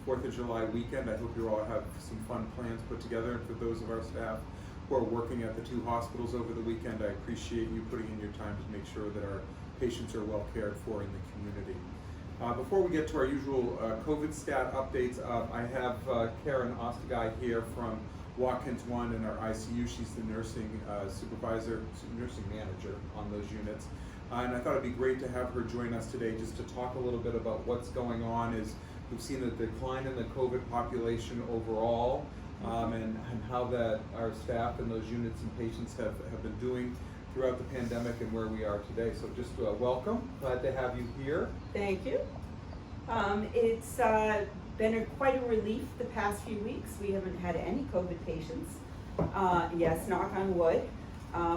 4th of July weekend. I hope you all have some fun plans put together. And for those of our staff who are working at the 2 hospitals over the weekend, I appreciate you putting in your time to make sure that our patients are well cared for in the community. Before we get to our usual COVID stat updates, I have Karen Ostagai here from Watkins 1 in our ICU. She's the nursing nursing manager on those units. And I thought it'd be great to have her join us today just to talk a little bit about what's going on. Is we've seen a decline in the COVID population overall, and how that our staff and those units and patients have been doing throughout the pandemic and where we are today. So just welcome, glad to have you here. Thank you. It's been quite a relief the past few weeks. We haven't had any COVID patients. Yes, knock on wood.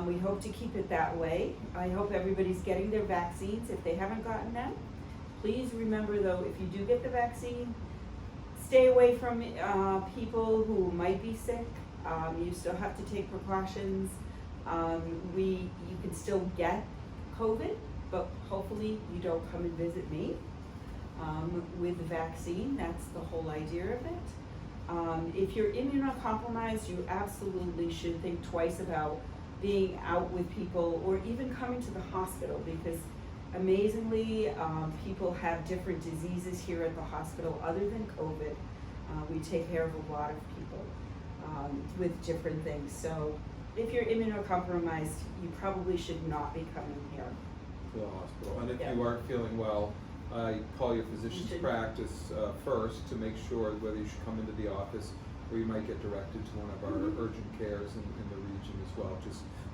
We hope to keep it that way. I hope everybody's getting their vaccines. If they haven't gotten them, please remember though, if you do get the vaccine, stay away from people who might be sick. You still have to take precautions. You can still get COVID, but hopefully you don't come and visit me with the vaccine. That's the whole idea of it. If you're immunocompromised, you absolutely should think twice about being out with people or even coming to the hospital, because amazingly, people have different diseases here at the hospital other than COVID. We take care of a lot of people with different things. So if you're immunocompromised, you probably should not be coming here to the hospital. And if you aren't feeling well, call your physician's practice first to make sure whether you should come into the office or you might get directed to one of our urgent cares in the region as well.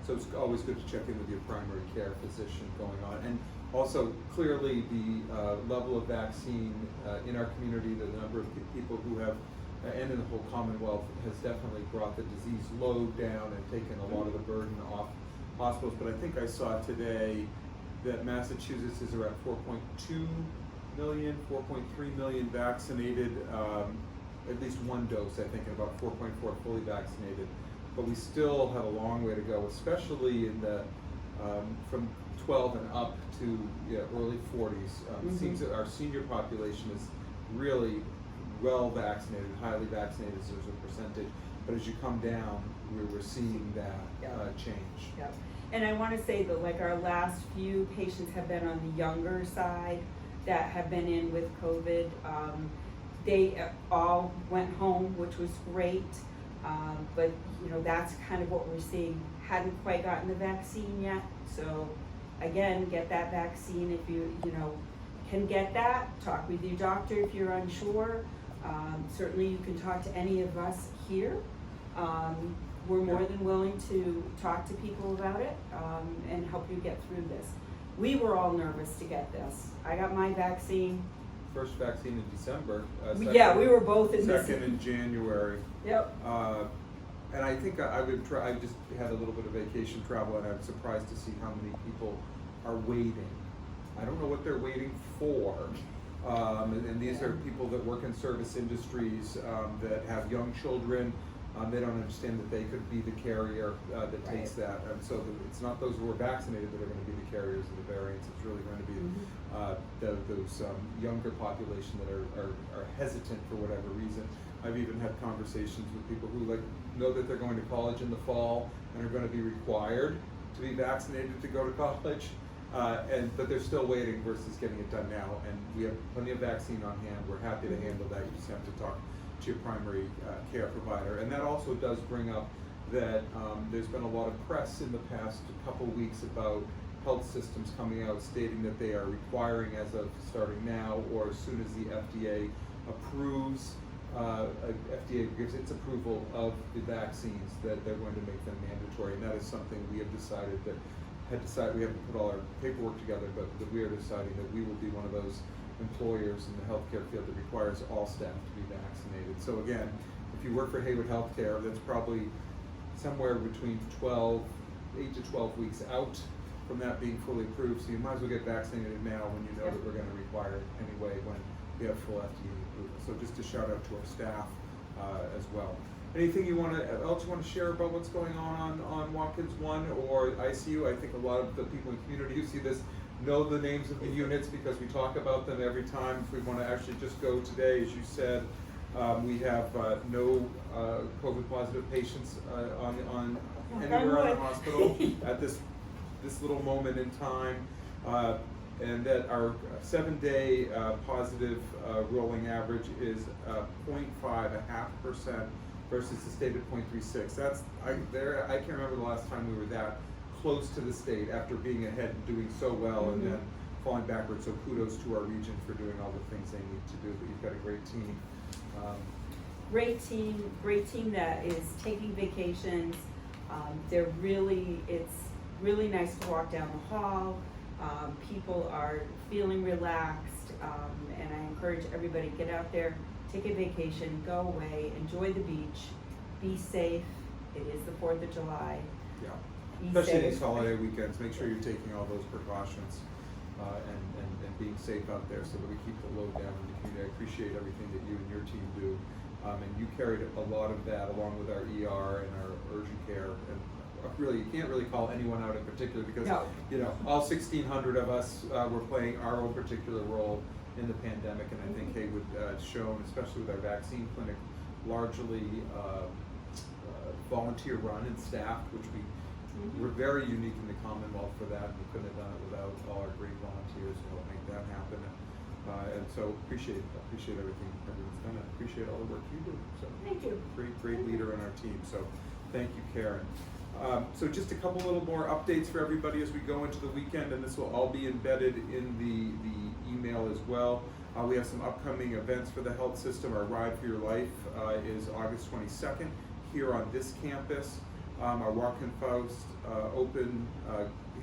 So it's always good to check in with your primary care physician going on. And also, clearly the level of vaccine in our community, the number of people who have, and in the whole Commonwealth, has definitely brought the disease load down and taken a lot of the burden off hospitals. But I think I saw today that Massachusetts is around 4.2 million, 4.3 million vaccinated, at least one dose, I think, and about 4.4 fully vaccinated. But we still have a long way to go, especially in the from 12 and up to early 40s. It seems that our senior population is really well vaccinated, highly vaccinated as a percentage. But as you come down, we're seeing that change. Yep. And I want to say that like our last few patients have been on the younger side that have been in with COVID. They all went home, which was great. But that's kind of what we're seeing. Hadn't quite gotten the vaccine yet. So again, get that vaccine if you can get that. Talk with your doctor if you're unsure. Certainly you can talk to any of us here. We're more than willing to talk to people about it and help you get through this. We were all nervous to get this. I got my vaccine. First vaccine in December. We were both in this. Second in January. Yep. And I think I just had a little bit of vacation travel, and I'm surprised to see how many people are waiting. I don't know what they're waiting for. And these are people that work in service industries that have young children. They don't understand that they could be the carrier that takes that. And so it's not those who are vaccinated that are going to be the carriers of the variants. It's really going to be those younger population that are hesitant for whatever reason. I've even had conversations with people who know that they're going to college in the fall and are going to be required to be vaccinated to go to college. But they're still waiting versus getting it done now. And we have plenty of vaccine on hand. We're happy to handle that. You just have to talk to your primary care provider. And that also does bring up that there's been a lot of press in the past couple weeks about health systems coming out stating that they are requiring, as of starting now or as soon as the FDA approves, FDA gives its approval of the vaccines, that they're going to make them mandatory. And that is something we have decided we haven't put all our paperwork together, but that we are deciding that we will be one of those employers in the healthcare field that requires all staff to be vaccinated. So again, if you work for Heywood Healthcare, that's probably somewhere between 8 to 12 weeks out from that being fully approved. So you might as well get vaccinated now when you know that we're going to require it anyway when we have full FDA approval. So just a shout out to our staff as well. Anything else you want to share about what's going on Watkins 1 or ICU? I think a lot of the people in the community who see this know the names of the units because we talk about them every time. If we want to actually just go today, as you said, we have no COVID positive patients on anywhere in the hospital at this little moment in time, and that our 7-day positive rolling average is 0.5% versus the stated 0.36. I can't remember the last time we were that close to the state after being ahead and doing so well, and then falling backwards. So kudos to our region for doing all the things they need to do. But you've got a great team. Great team that is taking vacations. It's really nice to walk down the hall. People are feeling relaxed, and I encourage everybody to get out there, take a vacation, go away, enjoy the beach, be safe. It is the 4th of July. Yeah. Be Especially safe. these holiday weekends, make sure you're taking all those precautions and being safe out there so that we keep the load down in the community. I appreciate everything that you and your team do. And you carried a lot of that along with our ER and our urgent care. And really, you can't really call anyone out in particular because, you know, all 1,600 of us were playing our own particular role in the pandemic. And I think Heywood shown, especially with our vaccine clinic, largely volunteer run and staffed, which we're very unique in the Commonwealth for that. We couldn't have done it without all our great volunteers who helped make that happen. And so appreciate everything everyone's done. I appreciate all the work you do. So Thank you. Great leader in our team. So thank you, Karen. So just a couple little more updates for everybody as we go into the weekend, and this will all be embedded in the email as well. We have some upcoming events for the health system. Our Ride for Your Life is August 22nd here on this campus. Our Walk and Faust Open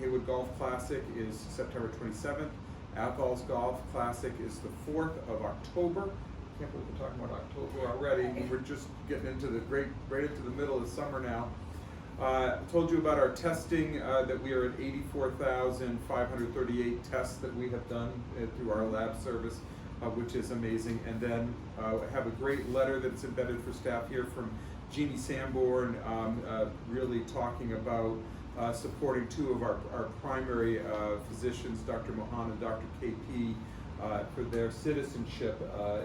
Heywood Golf Classic is September 27th. Athol's Golf Classic is the 4th of October. Can't believe we're talking about October already. We're just getting into right into the middle of summer now. I told you about our testing, that we are at 84,538 tests that we have done through our lab service, which is amazing. And then I have a great letter that's embedded for staff here from Jeannie Sanborn, really talking about supporting two of our primary physicians, Dr. Mohan and Dr. KP, for their citizenship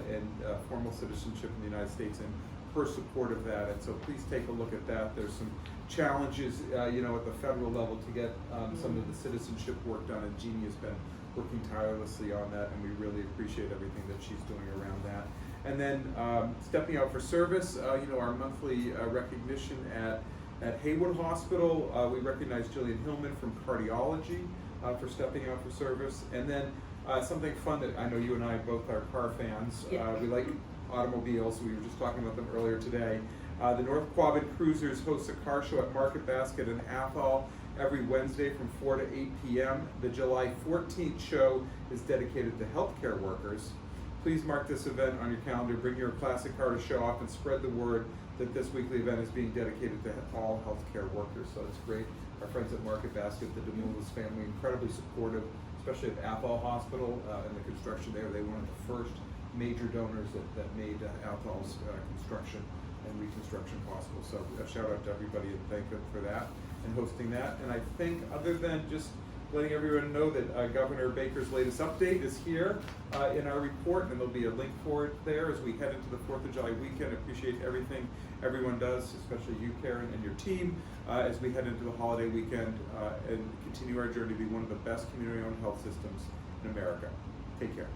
and formal citizenship in the United States, and her support of that. And so please take a look at that. There's some challenges, you know, at the federal level to get some of the citizenship work done, and Jeannie has been working tirelessly on that, and we really appreciate everything that she's doing around that. And then stepping out for service, you know, our monthly recognition at Heywood Hospital. We recognize Jillian Hillman from cardiology for stepping out for service. And then something fun that I know you and I both are car fans. We like automobiles. We were just talking about them earlier today. The North Quabbin Cruisers hosts a car show at Market Basket in Athol every Wednesday from 4 to 8 p.m. The July 14th show is dedicated to healthcare workers. Please mark this event on your calendar. Bring your classic car to show off and spread the word that this weekly event is being dedicated to all healthcare workers. So it's great. Our friends at Market Basket, the DeMoulas family, incredibly supportive, especially at Athol Hospital and the construction there. They were one of the first major donors that made Athol's construction and reconstruction possible. So a shout out to everybody and thank them for that and hosting that. And I think other than just letting everyone know that Governor Baker's latest update is here in our report, and there'll be a link for it there as we head into the 4th of July weekend. I appreciate everything everyone does, especially you, Karen, and your team, as we head into the holiday weekend and continue our journey to be one of the best community-owned health systems in America. Take care.